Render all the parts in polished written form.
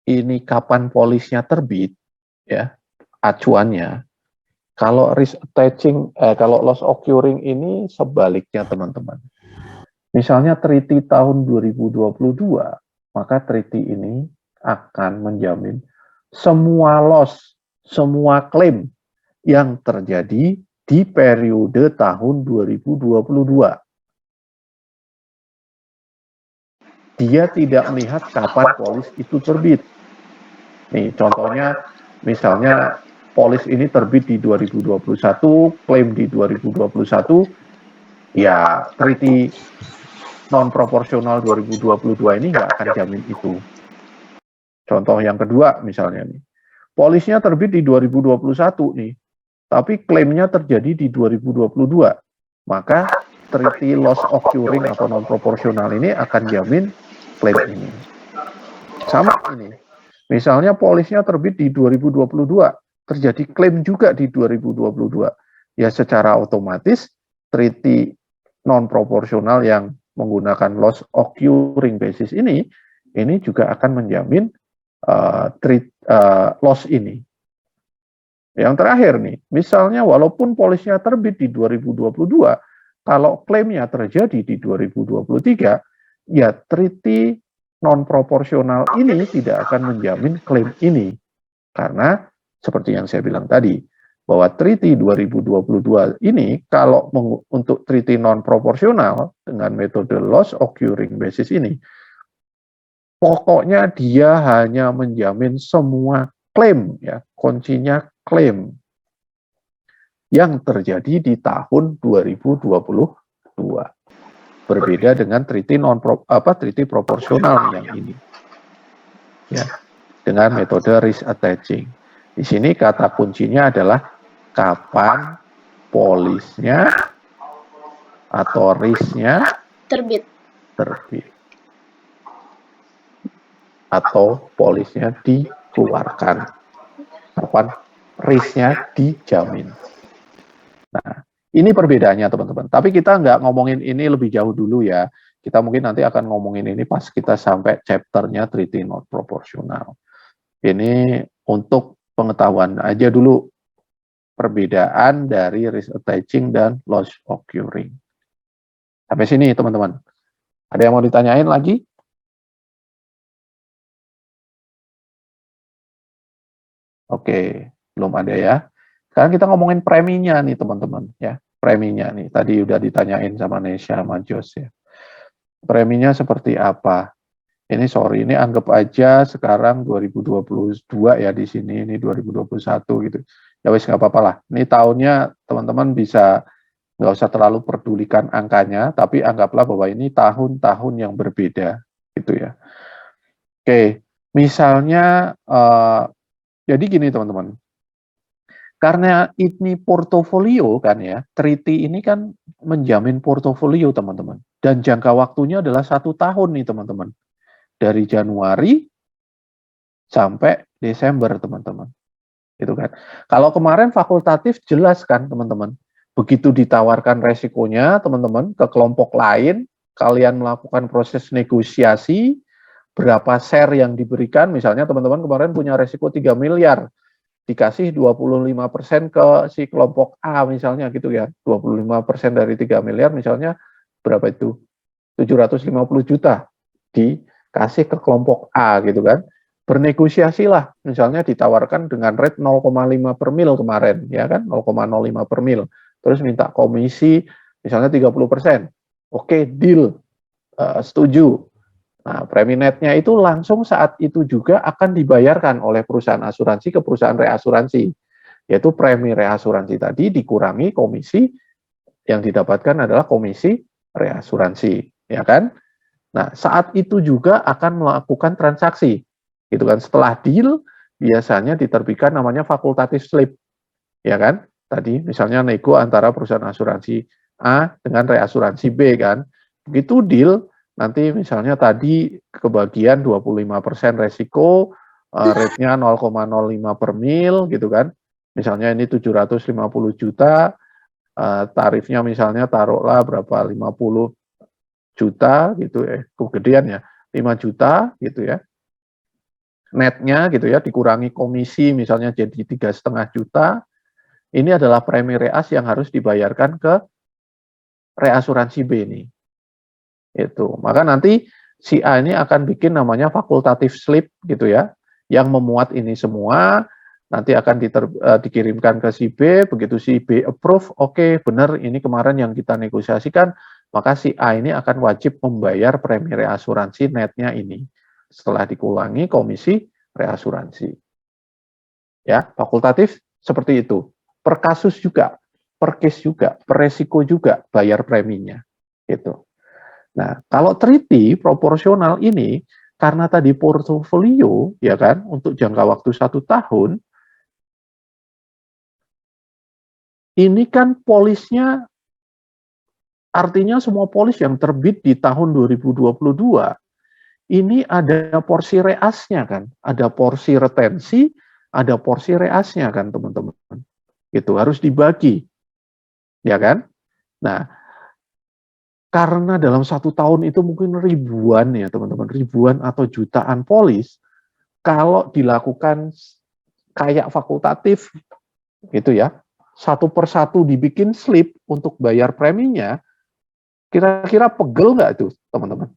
ini kapan polisnya terbit, ya, acuannya. Kalau risk attaching, kalau loss occurring ini sebaliknya teman-teman. Misalnya treaty tahun 2022, maka treaty ini akan menjamin semua loss, semua klaim yang terjadi di periode tahun 2022. Dia tidak melihat kapan polis itu terbit. Nih, contohnya, misalnya polis ini terbit di 2021, klaim di 2021, ya treaty non-proporsional 2022 ini nggak akan jamin itu. Contoh yang kedua misalnya nih, polisnya terbit di 2021 nih, tapi klaimnya terjadi di 2022, maka treaty loss occurring atau non-proporsional ini akan jamin klaim ini. Sama ini, misalnya polisnya terbit di 2022, terjadi klaim juga di 2022, ya secara otomatis treaty non-proporsional yang menggunakan loss occurring basis ini juga akan menjamin loss ini. Yang terakhir nih, misalnya walaupun polisnya terbit di 2022, kalau klaimnya terjadi di 2023, ya treaty non-proporsional ini tidak akan menjamin klaim ini. Karena seperti yang saya bilang tadi, bahwa treaty 2022 ini kalau untuk treaty non-proporsional dengan metode loss occurring basis ini, pokoknya dia hanya menjamin semua klaim, ya, kuncinya klaim yang terjadi di tahun 2022. Berbeda dengan treaty treaty proporsional yang ini. Ya, dengan metode risk attaching. Di sini kata kuncinya adalah kapan polisnya atau risknya terbit. Atau polisnya dikeluarkan. Kapan risknya dijamin. Nah, ini perbedaannya teman-teman. Tapi kita nggak ngomongin ini lebih jauh dulu ya. Kita mungkin nanti akan ngomongin ini pas kita sampai chapternya treaty non proporsional. Ini untuk pengetahuan aja dulu perbedaan dari risk attaching dan loss occurring. Sampai sini teman-teman. Ada yang mau ditanyain lagi? Oke, belum ada ya. Sekarang kita ngomongin preminya nih teman-teman ya. Preminya nih, tadi udah ditanyain sama Nesha sama Jos ya. Preminya seperti apa? Ini sorry, ini anggap aja sekarang 2022 ya di sini, ini 2021 gitu. Ya wis nggak apa-apa lah. Ini tahunnya teman-teman bisa nggak usah terlalu pedulikan angkanya, tapi anggaplah bahwa ini tahun-tahun yang berbeda gitu ya. Oke, misalnya jadi gini teman-teman, karena ini portofolio kan ya, treaty ini kan menjamin portofolio teman-teman, dan jangka waktunya adalah 1 tahun nih teman-teman, dari Januari sampai Desember teman-teman, gitu kan. Kalau kemarin fakultatif jelas kan teman-teman, begitu ditawarkan resikonya teman-teman ke kelompok lain, kalian melakukan proses negosiasi, berapa share yang diberikan, misalnya teman-teman kemarin punya resiko 3 miliar, dikasih 25% ke si kelompok A misalnya gitu ya, 25% dari 3 miliar misalnya berapa itu? 750 juta dikasih ke kelompok A gitu kan. Bernegosiasilah, misalnya ditawarkan dengan rate 0,5 per mil kemarin, ya kan, 0,05 per mil. Terus minta komisi misalnya 30%. Oke, deal, setuju. Nah, premi netnya itu langsung saat itu juga akan dibayarkan oleh perusahaan asuransi ke perusahaan reasuransi. Yaitu premi reasuransi tadi dikurangi komisi yang didapatkan adalah komisi reasuransi, ya kan? Nah, saat itu juga akan melakukan transaksi. Gitu kan, setelah deal biasanya diterbitkan namanya fakultatif slip. Ya kan? Tadi misalnya nego antara perusahaan asuransi A dengan reasuransi B kan. Begitu deal nanti misalnya tadi kebagian 25% resiko, rate-nya 0,05 per mil gitu kan. Misalnya ini 750 juta, tarifnya misalnya taruhlah berapa 50 juta gitu ya, kegedean ya, 5 juta gitu ya. netnya gitu ya, dikurangi komisi misalnya jadi 3,5 juta, ini adalah premi reas yang harus dibayarkan ke reasuransi B ini. Itu. Maka nanti si A ini akan bikin namanya fakultatif slip gitu ya, yang memuat ini semua, nanti akan dikirimkan ke si B, begitu si B approve, oke, benar ini kemarin yang kita negosiasikan, maka si A ini akan wajib membayar premi reasuransi netnya ini, setelah dikurangi komisi reasuransi. Ya, fakultatif seperti itu. Per kasus juga, per case juga, per resiko juga bayar preminya. Gitu. Nah, kalau treaty proporsional ini, karena tadi portofolio, ya kan, untuk jangka waktu 1 tahun, ini kan polisnya, artinya semua polis yang terbit di tahun 2022, ini ada porsi reasnya kan, ada porsi retensi, ada porsi reasnya kan teman-teman. Itu harus dibagi, ya kan? Nah, karena dalam 1 tahun itu mungkin ribuan ya teman-teman, ribuan atau jutaan polis, kalau dilakukan kayak fakultatif gitu ya, satu persatu dibikin slip untuk bayar preminya, kira-kira pegel nggak itu teman-teman?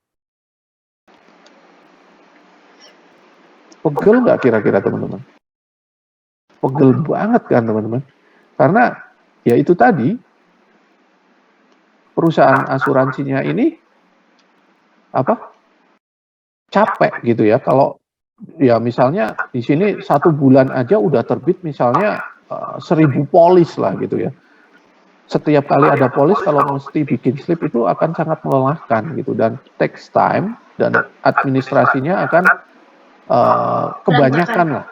Pegel nggak kira-kira teman-teman? Pegel banget kan teman-teman? Karena ya itu tadi, perusahaan asuransinya ini apa? Capek gitu ya, kalau ya misalnya di sini 1 bulan aja udah terbit misalnya 1.000 polis lah gitu ya. Setiap kali ada polis kalau mesti bikin slip itu akan sangat melelahkan gitu, dan takes time, dan administrasinya akan kebanyakan lah.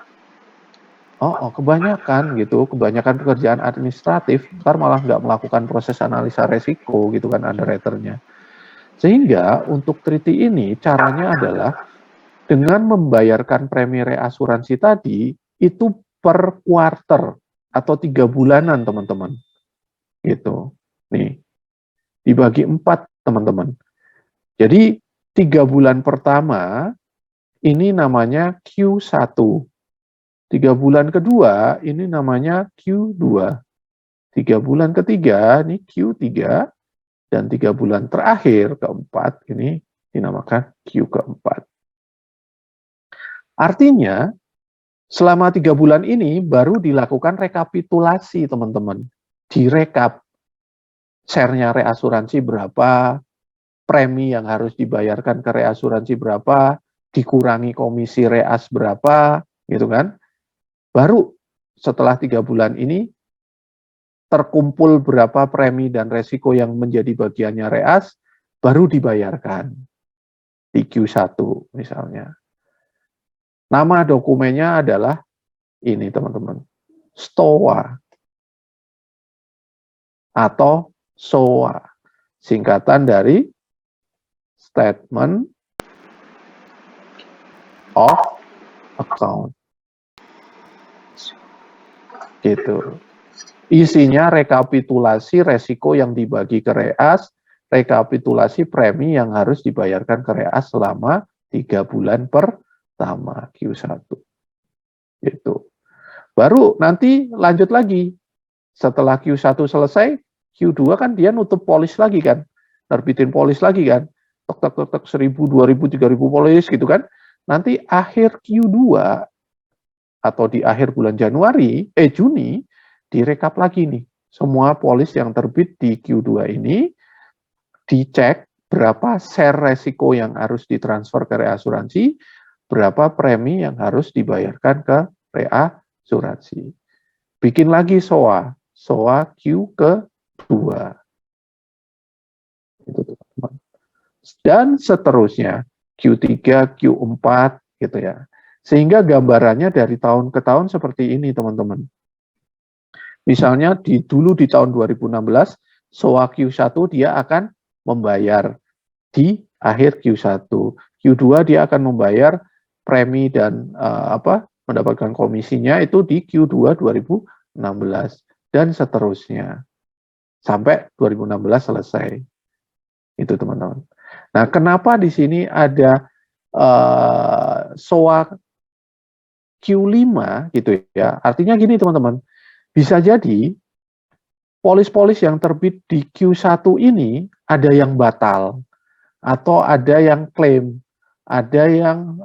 Kebanyakan gitu, kebanyakan pekerjaan administratif, ntar malah nggak melakukan proses analisa resiko gitu kan underwriter-nya. Sehingga untuk treaty ini caranya adalah dengan membayarkan premi reasuransi tadi itu per quarter atau 3 bulanan teman-teman. Gitu. Nih, dibagi 4 teman-teman. Jadi 3 bulan pertama ini namanya Q1. 3 bulan kedua ini namanya Q2. 3 bulan ketiga ini Q3, dan 3 bulan terakhir keempat ini dinamakan Q keempat. Artinya selama 3 bulan ini baru dilakukan rekapitulasi teman-teman. Direkap share-nya reasuransi berapa, premi yang harus dibayarkan ke reasuransi berapa, dikurangi komisi reas berapa, gitu kan. Baru setelah 3 bulan ini terkumpul berapa premi dan resiko yang menjadi bagiannya reas, baru dibayarkan di Q1 misalnya. Nama dokumennya adalah ini teman-teman, STOA atau SOA, singkatan dari Statement of Account. Gitu. Isinya rekapitulasi resiko yang dibagi ke reas, rekapitulasi premi yang harus dibayarkan ke reas selama 3 bulan pertama Q1. Gitu. Baru nanti lanjut lagi. Setelah Q1 selesai, Q2 kan dia nutup polis lagi kan. Nerbitin polis lagi kan. Tek 1.000, 2.000, 3.000 polis gitu kan. Nanti akhir Q2 atau di akhir bulan Juni, direkap lagi nih. Semua polis yang terbit di Q2 ini dicek berapa share resiko yang harus ditransfer ke reasuransi, berapa premi yang harus dibayarkan ke reasuransi. Bikin lagi SOA Q ke-2. Itu teman-teman. Dan seterusnya Q3, Q4 gitu ya. Sehingga gambarannya dari tahun ke tahun seperti ini teman-teman. Misalnya dulu di tahun 2016 SOA Q1 dia akan membayar di akhir Q1. Q2 dia akan membayar premi dan mendapatkan komisinya itu di Q2 2016 dan seterusnya sampai 2016 selesai. Itu teman-teman. Nah, kenapa di sini ada SOA Q5 gitu ya. Artinya gini teman-teman, bisa jadi polis-polis yang terbit di Q1 ini ada yang batal atau ada yang klaim, ada yang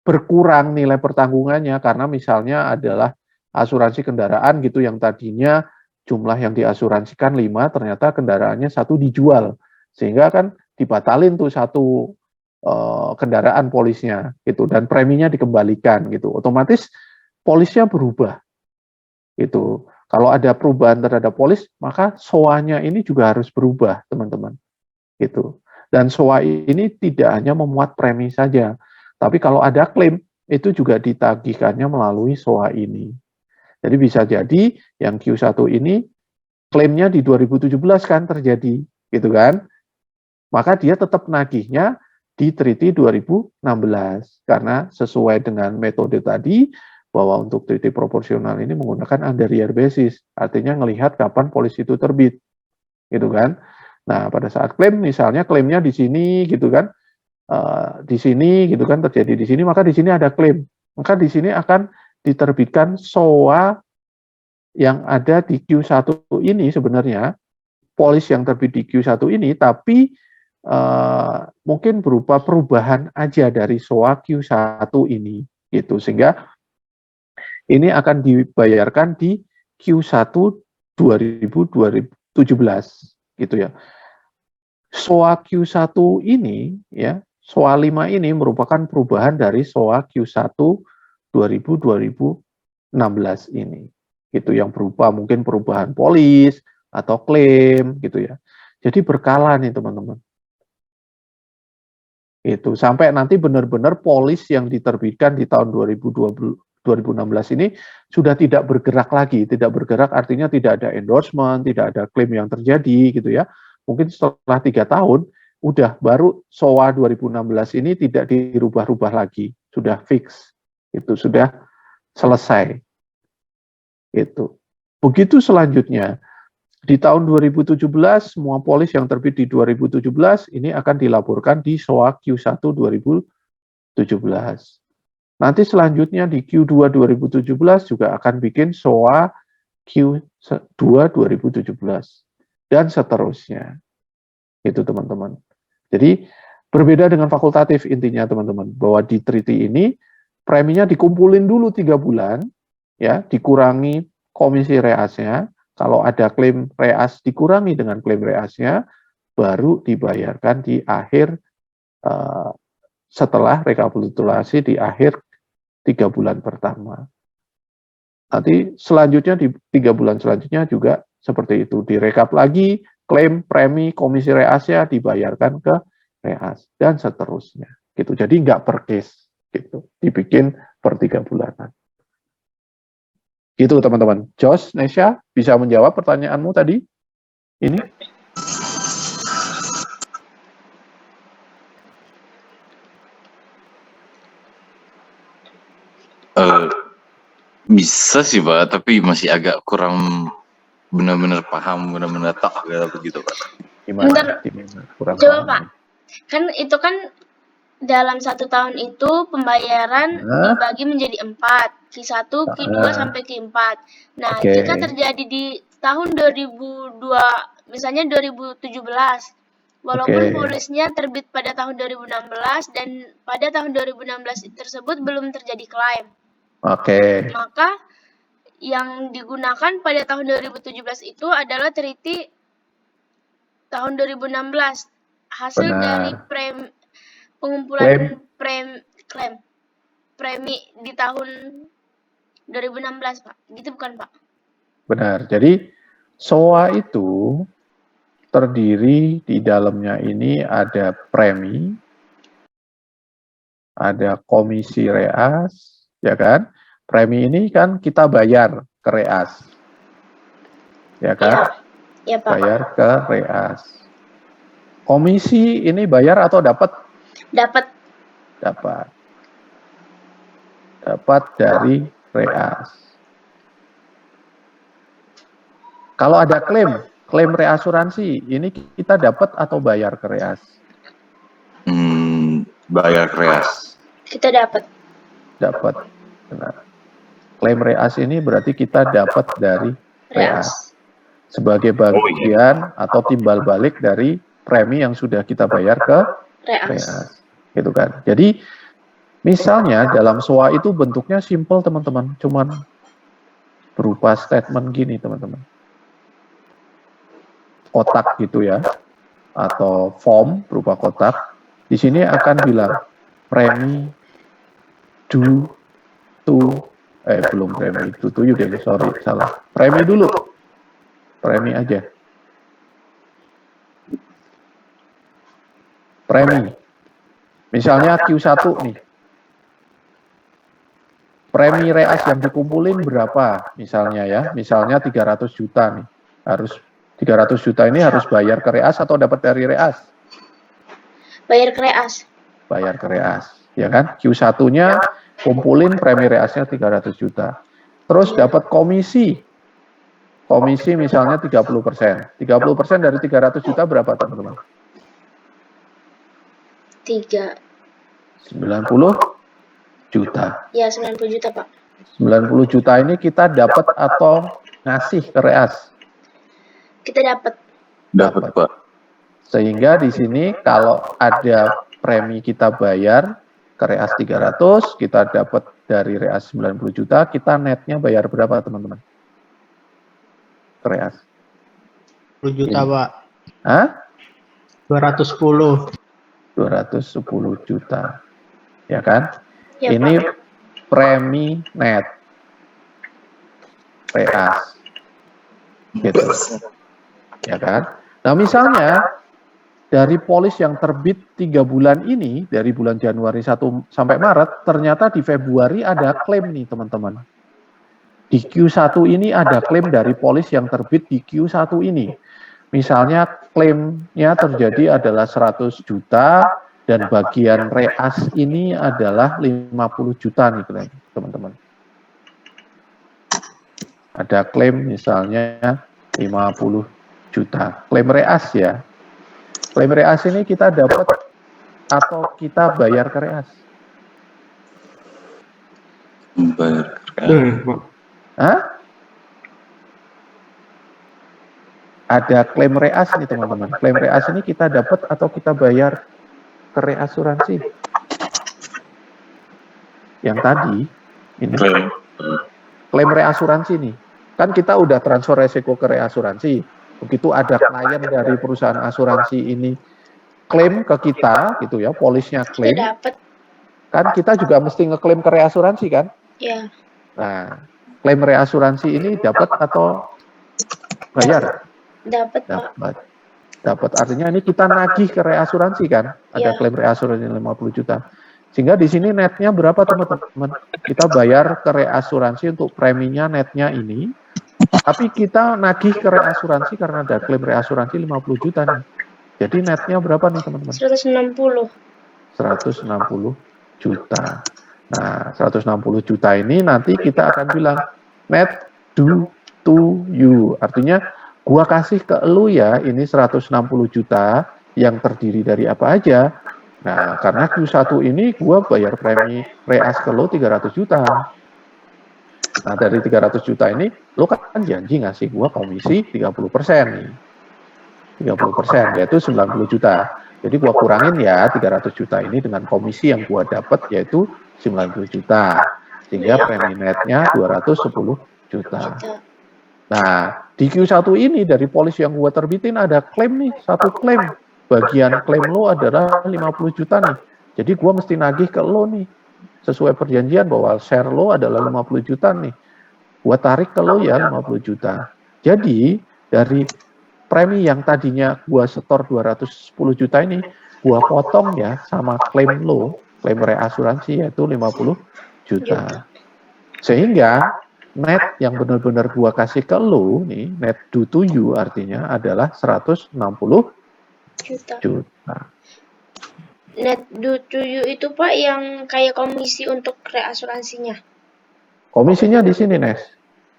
berkurang nilai pertanggungannya karena misalnya adalah asuransi kendaraan gitu yang tadinya jumlah yang diasuransikan 5 ternyata kendaraannya 1 dijual sehingga kan dibatalin tuh 1 kendaraan polisnya gitu dan preminya dikembalikan gitu otomatis polisnya berubah gitu kalau ada perubahan terhadap polis maka SOA-nya ini juga harus berubah teman-teman gitu dan SOA ini tidak hanya memuat premi saja tapi kalau ada klaim, itu juga ditagihkannya melalui SOA ini. Jadi bisa jadi yang Q1 ini klaimnya di 2017 kan terjadi, gitu kan? Maka dia tetap nagihnya di treaty 2016 karena sesuai dengan metode tadi bahwa untuk treaty proporsional ini menggunakan under year basis, artinya melihat kapan polis itu terbit, gitu kan? Nah pada saat klaim misalnya klaimnya di sini, gitu kan? Di sini gitu kan terjadi di sini maka di sini ada klaim maka di sini akan diterbitkan SOA yang ada di Q1 ini sebenarnya polis yang terbit di Q1 ini tapi mungkin berupa perubahan aja dari SOA Q1 ini gitu sehingga ini akan dibayarkan di Q1 2017 gitu ya. SOA Q1 ini ya SOA 5 ini merupakan perubahan dari SOA Q1 2016 ini. Itu yang berupa mungkin perubahan polis atau klaim gitu ya. Jadi berkala nih teman-teman. Itu sampai nanti benar-benar polis yang diterbitkan di tahun 2016 ini sudah tidak bergerak lagi. Tidak bergerak artinya tidak ada endorsement, tidak ada klaim yang terjadi gitu ya. Mungkin setelah 3 tahun udah baru SOA 2016 ini tidak dirubah-rubah lagi, sudah fix, itu sudah selesai. Itu. Begitu selanjutnya, di tahun 2017 semua polis yang terbit di 2017 ini akan dilaporkan di SOA Q1 2017. Nanti selanjutnya di Q2 2017 juga akan bikin SOA Q2 2017 dan seterusnya. Itu teman-teman. Jadi berbeda dengan fakultatif intinya teman-teman bahwa di treaty ini preminya dikumpulin dulu 3 bulan ya dikurangi komisi reasnya kalau ada klaim reas dikurangi dengan klaim reasnya baru dibayarkan di akhir setelah rekapitulasi di akhir 3 bulan pertama. Nanti selanjutnya di 3 bulan selanjutnya juga seperti itu direkap lagi klaim premi komisi reasnya dibayarkan ke reas dan seterusnya gitu jadi nggak per case gitu dibikin per 3 bulanan gitu teman-teman. Josh, Nesha bisa menjawab pertanyaanmu tadi ini bisa sih Pak tapi masih agak kurang benar-benar paham benar-benar tak begitu Pak. Gimana? Kurang coba paham. Pak kan itu kan dalam 1 tahun itu pembayaran dibagi menjadi 4, Q1, Q2 sampai Q4. Nah, jika terjadi di tahun 2002, misalnya 2017, walaupun polisnya terbit pada tahun 2016 dan pada tahun 2016 tersebut belum terjadi klaim. Maka yang digunakan pada tahun 2017 itu adalah treaty tahun 2016. Hasil dari pengumpulan premi di tahun 2016, Pak. Gitu bukan, Pak? Benar. Jadi SOA itu terdiri di dalamnya ini ada premi, ada komisi reas, ya kan? Premi ini kan kita bayar ke reas. Ya kan? Ya, Pak. Bayar ke reas. Komisi ini bayar atau dapat? Dapat. Dapat dari reas. Kalau ada klaim reasuransi, ini kita dapat atau bayar ke reas? Bayar ke reas. Kita dapat. dapat. Nah, klaim reas ini berarti kita dapat dari reas sebagai bagian atau timbal balik dari premi yang sudah kita bayar ke reas. Gitu kan. Jadi misalnya dalam SOA itu bentuknya simple teman-teman, cuman berupa statement gini teman-teman. Kotak gitu ya, atau form berupa kotak. Di sini akan bilang premi due to, belum premi due to you deh, sorry, salah. Premi dulu, premi aja. Premi, misalnya Q1 nih. Premi reas yang dikumpulin berapa misalnya ya, misalnya 300 juta nih, harus 300 juta ini harus bayar ke reas atau dapat dari reas? Bayar ke reas. Bayar ke reas, ya kan? Q1-nya kumpulin premi reasnya 300 juta. Terus dapat komisi. Komisi misalnya 30%. 30% dari 300 juta berapa teman-teman? 90 juta. Ya, 90 juta, Pak. 90 juta ini kita dapat atau ngasih ke reas? Kita dapat. Dapat, Pak. Sehingga di sini kalau ada premi kita bayar ke reas 300, kita dapat dari reas 90 juta, kita netnya bayar berapa teman-teman? Ke reas. 10 juta, Pak. Hah? 210. 210 juta. Ya kan? Ya, Ini Pak. premi net. reas. Gitu. Ya kan? Nah, misalnya dari polis yang terbit 3 bulan ini, dari bulan Januari 1 sampai Maret, ternyata di Februari ada klaim nih teman-teman. Di Q1 ini ada klaim dari polis yang terbit di Q1 ini. Misalnya klaimnya terjadi adalah 100 juta dan bagian reas ini adalah 50 juta nih teman-teman. Ada klaim misalnya 50 juta. Klaim reas ya. Klaim reas ini kita dapat atau kita bayar ke reas? Bayar ke reas. Hah? Ada klaim reas nih teman-teman. Klaim reas ini kita dapat atau kita bayar ke reasuransi? Yang tadi ini klaim reasuransi nih. Kan kita udah transfer resiko ke reasuransi. Begitu ada klien dari perusahaan asuransi ini klaim ke kita gitu ya, polisnya klaim. Kita dapat. Kan kita juga mesti ngeklaim ke reasuransi kan? Ya. Nah, klaim reasuransi ini dapat atau bayar? Dapat, Pak. Dapat. Artinya ini kita nagih ke reasuransi kan? Ada Ya. klaim reasuransi 50 juta. Sehingga di sini netnya berapa teman-teman? Kita bayar ke reasuransi untuk preminya netnya ini. Tapi kita nagih ke reasuransi karena ada klaim reasuransi 50 juta nih. Jadi netnya berapa nih teman-teman? 160. 160 juta. Nah, 160 juta ini nanti kita akan bilang net due to you. Artinya gua kasih ke lu ya ini 160 juta yang terdiri dari apa aja. Nah, karena Q1 ini gua bayar premi reas ke lu 300 juta. Nah, dari 300 juta ini lu kan janji ngasih gua komisi 30% nih. 30%, yaitu 90 juta. Jadi gua kurangin ya 300 juta ini dengan komisi yang gua dapat yaitu 90 juta. Sehingga premi netnya 210 juta. Nah, di Q1 ini dari polis yang gua terbitin ada klaim nih, satu klaim. Bagian klaim lo adalah 50 juta nih. Jadi gua mesti nagih ke lo nih. Sesuai perjanjian bahwa share lo adalah 50 juta nih. Gua tarik ke lo ya 50 juta. Jadi dari premi yang tadinya gua setor 210 juta ini, gua potong ya sama klaim lo, klaim reasuransi yaitu 50 juta. Sehingga net yang benar-benar gua kasih ke lo nih, net due to you artinya adalah 160 juta. Net due to you itu Pak yang kayak komisi untuk reasuransinya. Komisinya di sini, Nes.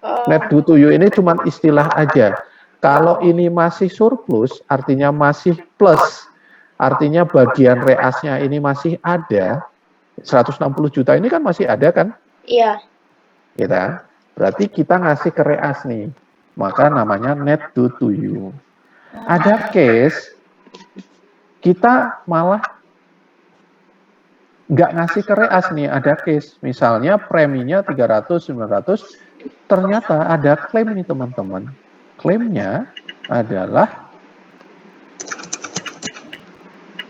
Oh. Net due to you ini cuma istilah aja. Kalau ini masih surplus, artinya masih plus, artinya bagian reasnya ini masih ada, 160 juta ini kan masih ada kan? Iya. Kita berarti kita ngasih ke reas nih, maka namanya net due to you. Ada case kita malah nggak ngasih ke reas nih, ada case misalnya preminya 300, 900, ternyata ada klaim nih teman-teman. Klaimnya adalah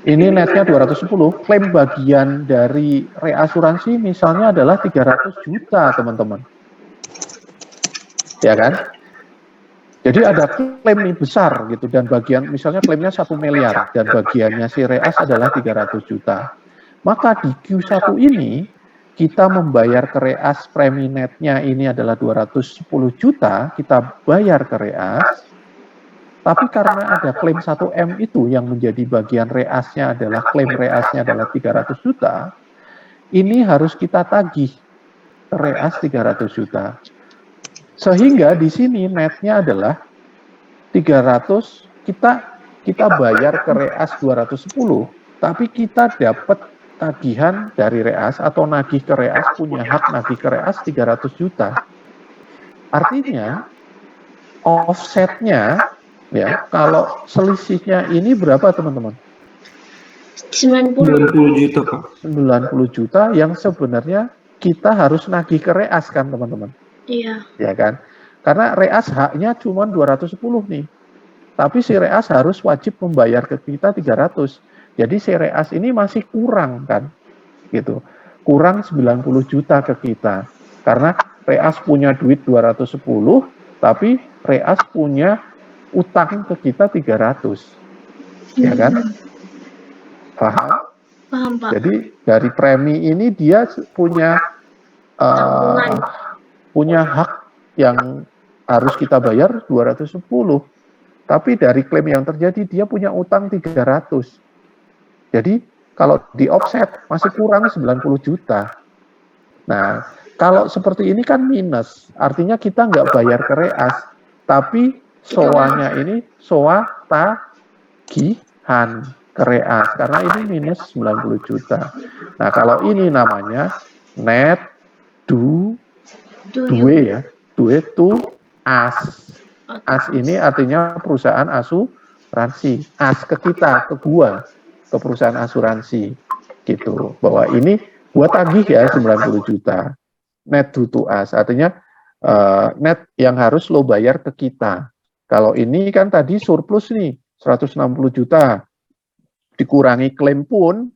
ini netnya 210, klaim bagian dari reasuransi misalnya adalah 300 juta teman-teman. Ya kan? Jadi ada klaim nih besar gitu, dan bagian misalnya klaimnya 1 miliar dan bagiannya si reas adalah 300 juta. Maka di Q1 ini kita membayar ke reas premi netnya ini adalah 210 juta, kita bayar ke reas. Tapi karena ada klaim 1M itu yang menjadi bagian reasnya adalah klaim reasnya adalah 300 juta, ini harus kita tagih ke reas 300 juta. Sehingga di sini netnya adalah 300, kita bayar ke reas 210, tapi kita dapat tagihan dari reas atau nagih ke reas, punya hak nagih ke reas 300 juta. Artinya offsetnya ya, kalau selisihnya ini berapa teman-teman? 90 juta, Pak. 90 juta yang sebenarnya kita harus nagih ke reas kan teman-teman? Iya. Ya kan? Karena reas haknya cuma 210 nih. Tapi si reas harus wajib membayar ke kita 300. Jadi si reas ini masih kurang kan? Gitu. Kurang 90 juta ke kita. Karena reas punya duit 210, tapi reas punya utang ke kita 300. Ya kan? Paham? Paham, Pak. Jadi dari premi ini dia punya punya hak yang harus kita bayar 210. Tapi dari klaim yang terjadi dia punya utang 300. Jadi kalau di offset masih kurang 90 juta. Nah, kalau seperti ini kan minus. Artinya kita nggak bayar ke reas, tapi soanya ini soa tagihan ke reas. Karena ini minus 90 juta. Nah, kalau ini namanya net due ya. Due to us. Us ini artinya perusahaan asuransi. Us ke kita, ke gua, ke perusahaan asuransi. Gitu. Bahwa ini gua tagih ya 90 juta. Net due to us. Artinya net yang harus lo bayar ke kita. Kalau ini kan tadi surplus nih, 160 juta. Dikurangi klaim pun,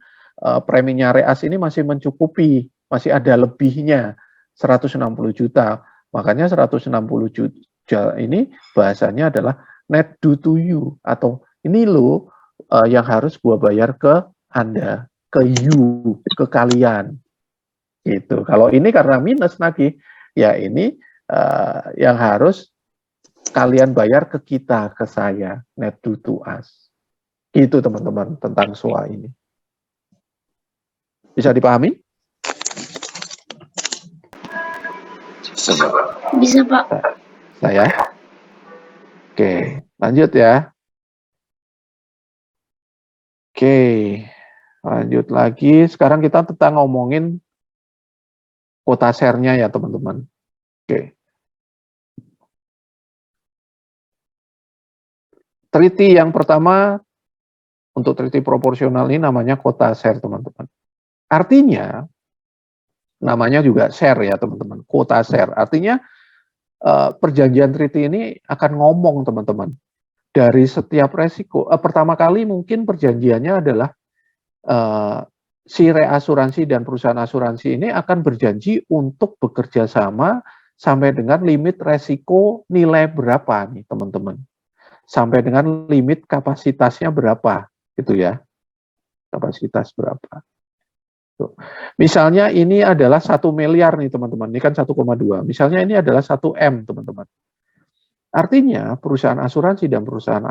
preminya reas ini masih mencukupi. Masih ada lebihnya, 160 juta. Makanya 160 juta ini bahasanya adalah net due to you. Atau ini lo yang harus gua bayar ke Anda, ke you, ke kalian. Gitu. Kalau ini karena minus lagi, ya ini yang harus kalian bayar ke kita, ke saya, net due to us. Itu teman-teman tentang SOA ini. Bisa dipahami? Bisa, Pak. Saya. Oke, lanjut ya. Oke, lanjut lagi. Sekarang kita tentang ngomongin quota share-nya ya teman-teman. Oke. Treaty yang pertama untuk treaty proporsional ini namanya quota share teman-teman. Artinya namanya juga share ya teman-teman, quota share. Artinya perjanjian treaty ini akan ngomong teman-teman. Dari setiap resiko, pertama kali mungkin perjanjiannya adalah si reasuransi dan perusahaan asuransi ini akan berjanji untuk bekerja sama sampai dengan limit resiko nilai berapa nih teman-teman. Sampai dengan limit kapasitasnya berapa gitu ya. Kapasitas berapa. Tuh. Misalnya ini adalah 1 miliar nih teman-teman. Ini kan 1,2. Misalnya ini adalah 1 M teman-teman. Artinya perusahaan asuransi dan perusahaan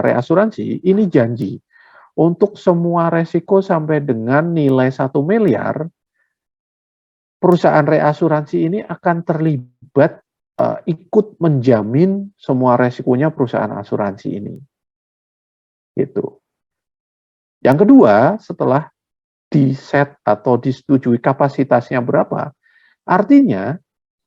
reasuransi ini janji untuk semua resiko sampai dengan nilai 1 miliar, perusahaan reasuransi ini akan terlibat ikut menjamin semua resikonya perusahaan asuransi ini. Gitu. Yang kedua, setelah di-set atau disetujui kapasitasnya berapa, artinya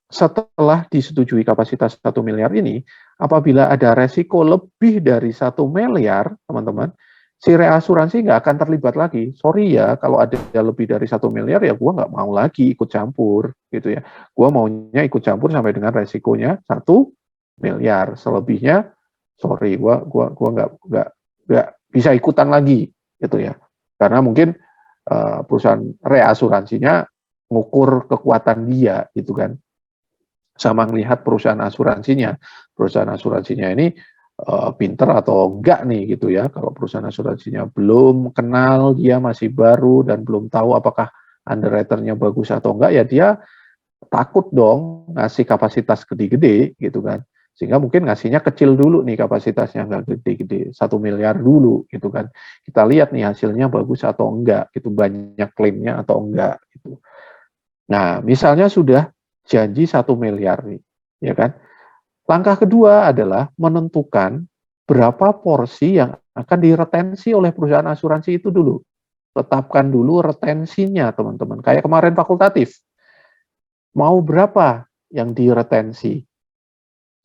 setelah disetujui kapasitas 1 miliar ini, apabila ada resiko lebih dari 1 miliar, teman-teman, si reasuransi nggak akan terlibat lagi. Sorry ya, kalau ada lebih dari 1 miliar, ya gue nggak mau lagi ikut campur, gitu ya. Gue maunya ikut campur sampai dengan resikonya 1 miliar. Selebihnya, sorry, gue nggak bisa ikutan lagi, gitu ya. Karena mungkin perusahaan reasuransinya ngukur kekuatan dia, gitu kan. Sama melihat perusahaan asuransinya ini pinter atau enggak nih gitu ya. Kalau perusahaan asuransinya belum kenal, dia masih baru dan belum tahu apakah underwriter-nya bagus atau enggak, ya dia takut dong ngasih kapasitas gede-gede gitu kan. Sehingga mungkin ngasihnya kecil dulu nih, kapasitasnya nggak gede-gede, 1 miliar dulu gitu kan. Kita lihat nih hasilnya bagus atau enggak, gitu, banyak klaimnya atau enggak gitu. Nah, misalnya sudah janji 1 miliar nih, ya kan? Langkah kedua adalah menentukan berapa porsi yang akan diretensi oleh perusahaan asuransi itu dulu. Tetapkan dulu retensinya, teman-teman. Kayak kemarin fakultatif. Mau berapa yang diretensi?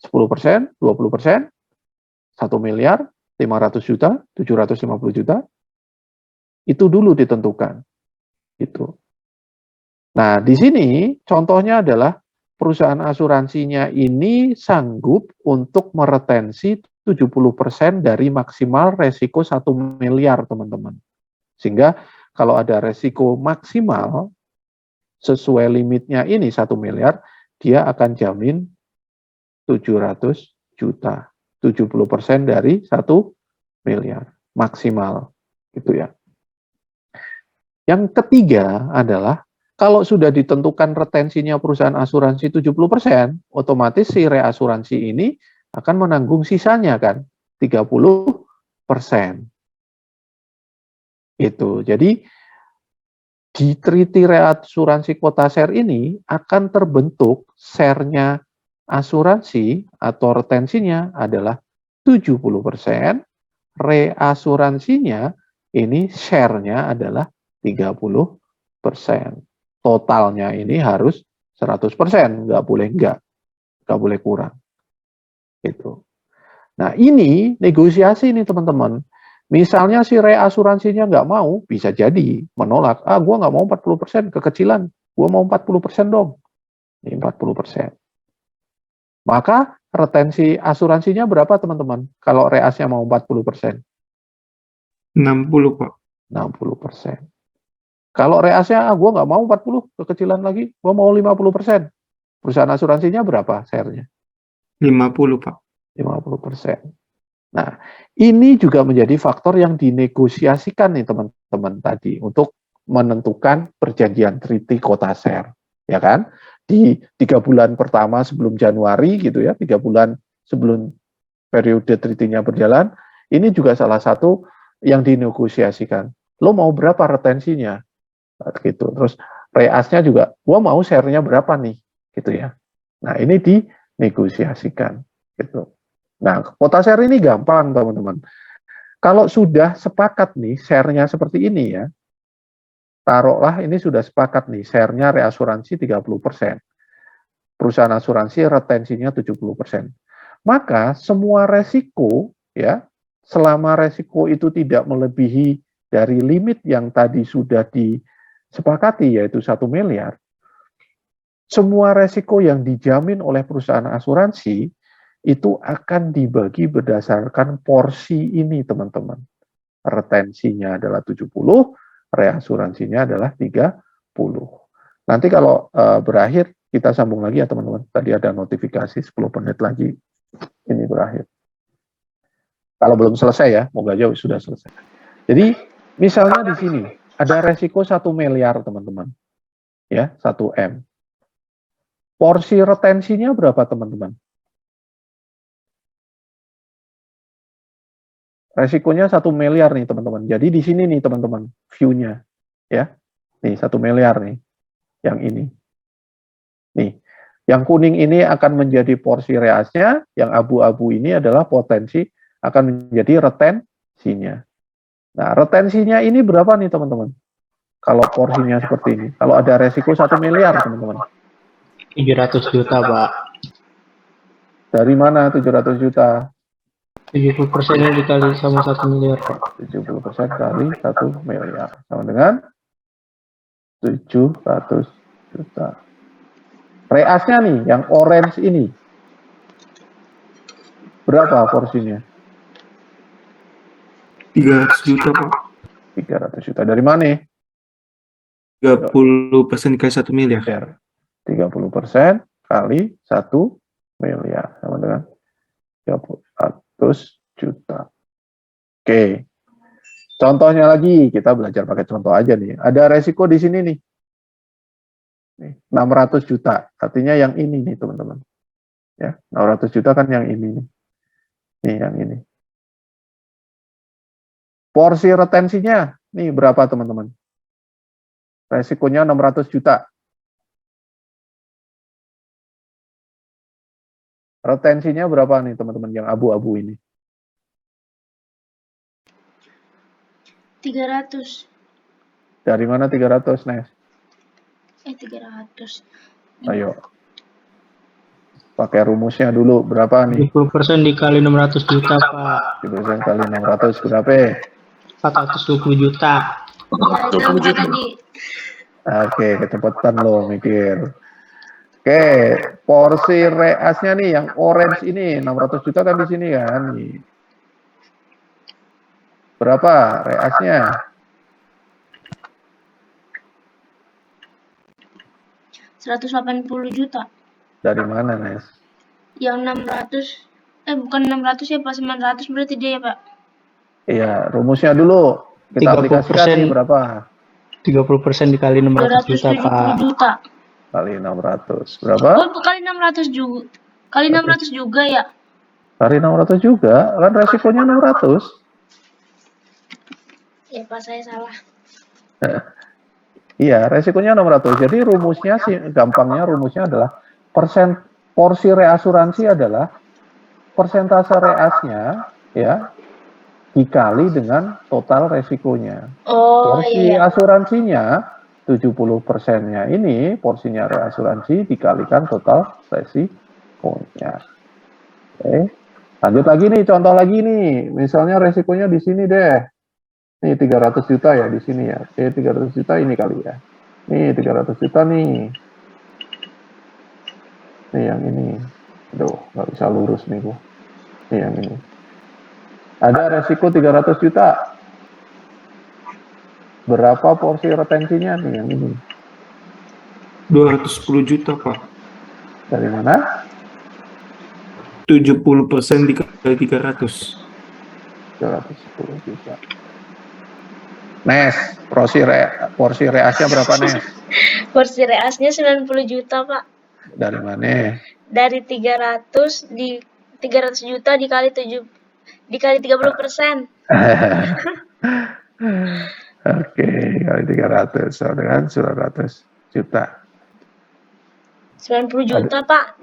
10%, 20%, 1 miliar, 500 juta, 750 juta? Itu dulu ditentukan. Itu. Nah, di sini contohnya adalah perusahaan asuransinya ini sanggup untuk meretensi 70% dari maksimal resiko 1 miliar, teman-teman. Sehingga kalau ada resiko maksimal sesuai limitnya ini 1 miliar, dia akan jamin 700 juta. 70% dari 1 miliar maksimal. Gitu ya. Yang ketiga adalah kalau sudah ditentukan retensinya perusahaan asuransi 70%, otomatis si reasuransi ini akan menanggung sisanya kan, 30%. Itu. Jadi di treaty reasuransi quota share ini akan terbentuk share-nya asuransi atau retensinya adalah 70%, reasuransinya ini share-nya adalah 30%. Totalnya ini harus 100%, nggak boleh kurang. Gitu. Nah, ini negosiasi nih teman-teman. Misalnya si reasuransinya nggak mau, bisa jadi menolak. Gue nggak mau 40%, kekecilan. Gue mau 40% dong. Ini 40%. Maka retensi asuransinya berapa teman-teman? Kalau reasnya mau 40%? 60, Pak. 60%. Kalau reasnya, gue nggak mau 40, kekecilan lagi, gue mau 50%. Perusahaan asuransinya berapa share-nya? 50, Pak. 50%. Nah, ini juga menjadi faktor yang dinegosiasikan nih teman-teman tadi untuk menentukan perjanjian treaty quota share, ya kan? Di 3 bulan pertama sebelum Januari gitu ya, 3 bulan sebelum periode treaty-nya berjalan, ini juga salah satu yang dinegosiasikan. Lo mau berapa retensinya? Gitu. Terus reasnya juga, gua mau share-nya berapa nih? Gitu ya. Nah, ini dinegosiasikan gitu. Nah, quota share ini gampang, teman-teman. Kalau sudah sepakat nih, share-nya seperti ini ya, taruhlah ini sudah sepakat nih, share-nya reasuransi 30%. Perusahaan asuransi retensinya 70%. Maka semua resiko, ya, selama resiko itu tidak melebihi dari limit yang tadi sudah disepakati, yaitu 1 miliar, semua resiko yang dijamin oleh perusahaan asuransi itu akan dibagi berdasarkan porsi ini, teman-teman. Retensinya adalah 70, reasuransinya adalah 30. Nanti kalau berakhir, kita sambung lagi ya, teman-teman. Tadi ada notifikasi 10 menit lagi, ini berakhir. Kalau belum selesai ya, moga aja sudah selesai. Jadi, misalnya di sini, ada resiko 1 miliar, teman-teman. Ya, 1 M. Porsi retensinya berapa, teman-teman? Resikonya 1 miliar nih teman-teman. Jadi di sini nih teman-teman view-nya ya. Nih 1 miliar nih. Yang ini. Nih. Yang kuning ini akan menjadi porsi reasnya, yang abu-abu ini adalah potensi akan menjadi retensinya. Nah, retensinya ini berapa nih teman-teman? Kalau porsinya seperti ini. Kalau ada resiko 1 miliar, teman-teman. 700 juta, Pak. Dari mana 700 juta? 70%-nya dikali sama 1 miliar, Pak. 70% kali 1 miliar. Sama dengan 700 juta. Reasnya nih, yang orange ini. Berapa porsinya? 300 juta, Pak. 300 juta. Dari mana? 30% dikali 1 miliar. 30% kali 1 miliar. Sama dengan 300 juta. Oke. Contohnya lagi, kita belajar pakai contoh aja nih. Ada resiko di sini nih. 600 juta. Artinya yang ini nih, teman-teman. Ya, 600 juta kan yang ini nih. Nih, yang ini. Porsi retensinya, nih berapa, teman-teman? Resikonya 600 juta. Retensinya berapa nih, teman-teman, yang abu-abu ini? 300. Dari mana 300, Nes? 300. Ayo. Pakai rumusnya dulu, berapa nih? 70% dikali 600 juta, Pak. 70% kali 600, berapa? 420 juta. Ya, itu 20 apa juta. tadi? Oke, kecepatan lo mikir. Oke, porsi reasnya nih, yang orange ini, 600 juta kan di sini kan? Nih. Berapa reasnya? 180 juta. Dari mana, Nes? Yang 600, bukan 600 ya, Pak, 900 berarti dia ya, Pak. Iya, rumusnya dulu. Kita 30%. aplikasikan nih berapa? 30% dikali 600 juta, 270 Pak. juta. Kali 600. Berapa? Oh, kali 600 juga. Kali 600 juga ya. Kali 600 juga. Kan resikonya 600. Ya, Pak, saya salah. Iya, resikonya 600. Jadi rumusnya sih, gampangnya rumusnya adalah porsi reasuransi adalah persentase reasnya ya dikali dengan total resikonya. Oh, Porsi iya. asuransinya 70%-nya ini porsinya reasuransi dikalikan total resikonya. Oke. Lanjut lagi nih, contoh lagi nih. Misalnya resikonya di sini deh. Nih 300 juta ya di sini ya. 300 juta ini kali ya. Nih 300 juta nih. Nih yang ini. Aduh, nggak bisa lurus nih gua. Nih yang ini. Ada resiko 300 juta. Berapa porsi retensinya nih yang ini? 210 juta, Pak. Dari mana? 70% dikali 300. 210 juta. Nes, porsi reasnya berapa, Nes? Porsi reasnya 90 juta, Pak. Dari mana? Dari 300 juta dikali 30%. Oke, kali 300 sama dengan 900 juta. 90 juta, Pak.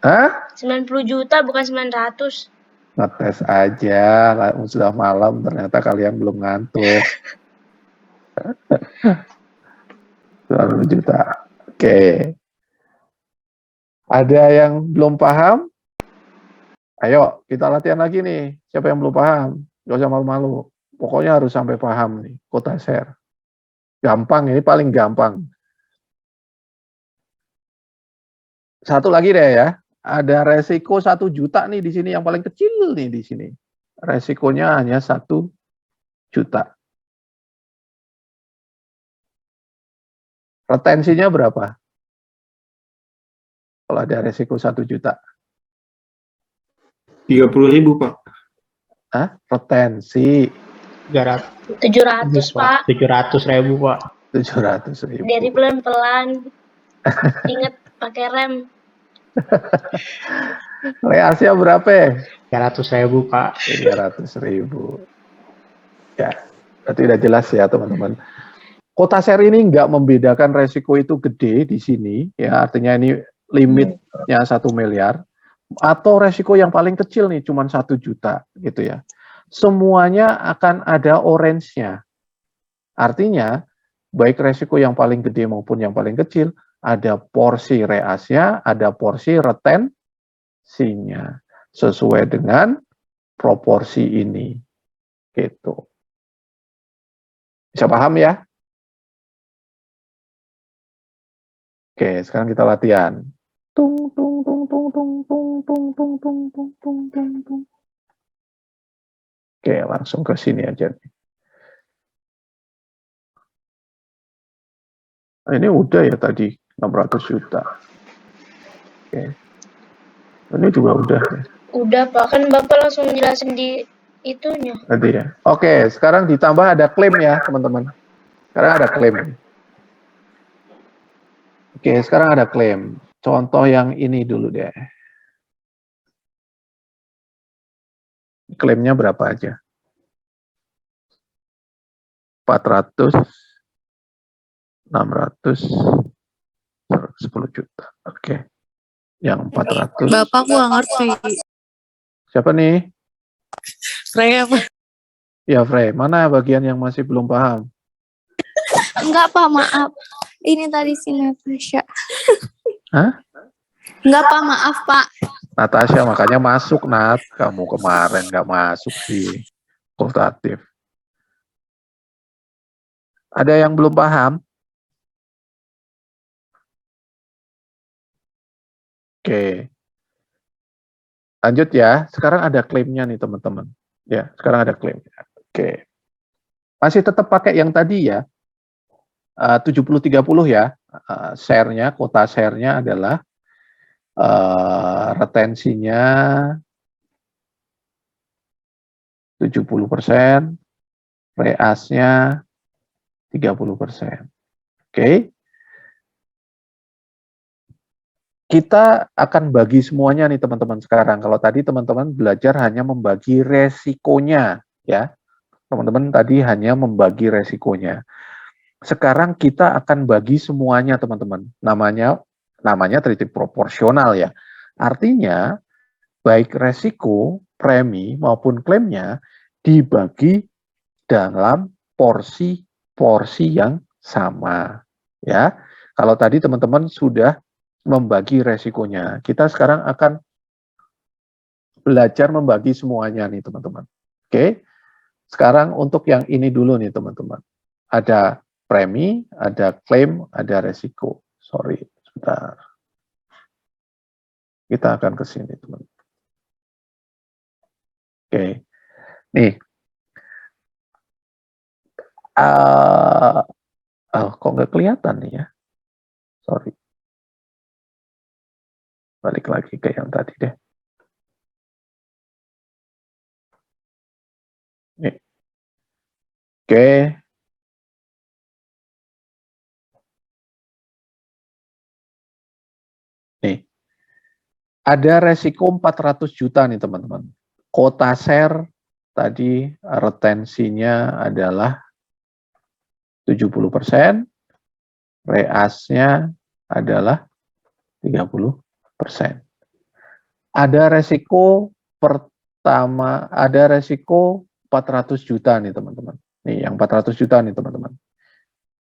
Hah? 90 juta bukan 900. Ngetes aja, sudah malam ternyata kalian belum ngantuk. 900 juta. Oke. Ada yang belum paham? Ayo, kita latihan lagi nih. Siapa yang belum paham? Gak usah malu-malu. Pokoknya harus sampai paham nih, quota share. Gampang, ini paling gampang. Satu lagi deh ya. Ada resiko 1 juta nih di sini, yang paling kecil nih di sini. Resikonya hanya 1 juta. Retensinya berapa? Kalau ada resiko 1 juta. 30.000, Pak. Hah? Retensi 700, Pak. 700.000, Pak. 700.000. Dari pelan-pelan. Ingat pakai rem. Reasnya berapa? 300.000, Pak. 300.000. Ya, berarti udah jelas ya teman-teman. Quota share ini nggak membedakan resiko itu gede di sini, ya artinya ini limitnya 1 miliar, atau resiko yang paling kecil nih cuma 1 juta gitu ya. Semuanya akan ada orange-nya. Artinya baik resiko yang paling gede maupun yang paling kecil, ada porsi reasnya, ada porsi retensinya. Sesuai dengan proporsi ini. Gitu. Bisa paham ya? Oke, sekarang kita latihan. Tung tung tung tung tung tung tung tung tung tung tung tung tung. Oke, langsung ke sini aja. Nah, ini udah ya tadi 600 juta. Oke. Ini juga udah ya. Udah Pak, kan Bapak langsung jelasin di itunya. Tadi ya. Oke, sekarang ditambah ada klaim ya, teman-teman. Sekarang ada klaim. Oke, sekarang ada klaim. Contoh yang ini dulu deh. Klaimnya berapa aja? 400, 600, 10 juta. Oke. Yang 400. Bapak gua ngerti. Siapa nih? Freya Pak. Ya, Frey. Mana bagian yang masih belum paham? Enggak Pak, maaf. Ini tadi si Natasha. Hah? Enggak Pak, maaf Pak. Natasha, makanya masuk, Nat. Kamu kemarin nggak masuk di konsultatif. Ada yang belum paham? Oke. Lanjut ya. Sekarang ada klaimnya nih, teman-teman. Ya, sekarang ada klaimnya. Oke. Masih tetap pakai yang tadi ya. 70-30 ya. Share-nya, kuota share-nya adalah retensinya 70%, reasnya 30%. Oke. Kita akan bagi semuanya nih teman-teman sekarang. Kalau tadi teman-teman belajar hanya membagi resikonya, ya. Teman-teman tadi hanya membagi resikonya. Sekarang kita akan bagi semuanya teman-teman. Namanya teoritik proporsional ya. Artinya baik resiko, premi maupun klaimnya dibagi dalam porsi-porsi yang sama, ya. Kalau tadi teman-teman sudah membagi resikonya, kita sekarang akan belajar membagi semuanya nih teman-teman. Oke, sekarang untuk yang ini dulu nih teman-teman. Ada premi, ada klaim, ada resiko. Sorry, sebentar. Kita akan ke sini teman-teman. Oke, nih. Kok nggak kelihatan nih ya? Sorry. Balik lagi ke yang tadi deh. Nih. Oke. Nih. Ada resiko 400 juta nih teman-teman. Kuota share tadi retensinya adalah 70%, reasnya adalah 30%. Ada resiko pertama, ada resiko 400 juta nih teman-teman. Nih yang 400 juta nih teman-teman.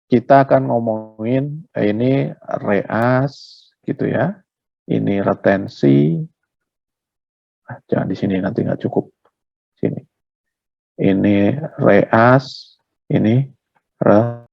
Kita akan ngomongin ini reas gitu ya. Ini retensi. Jangan di sini nanti nggak cukup. Sini. Ini reas, ini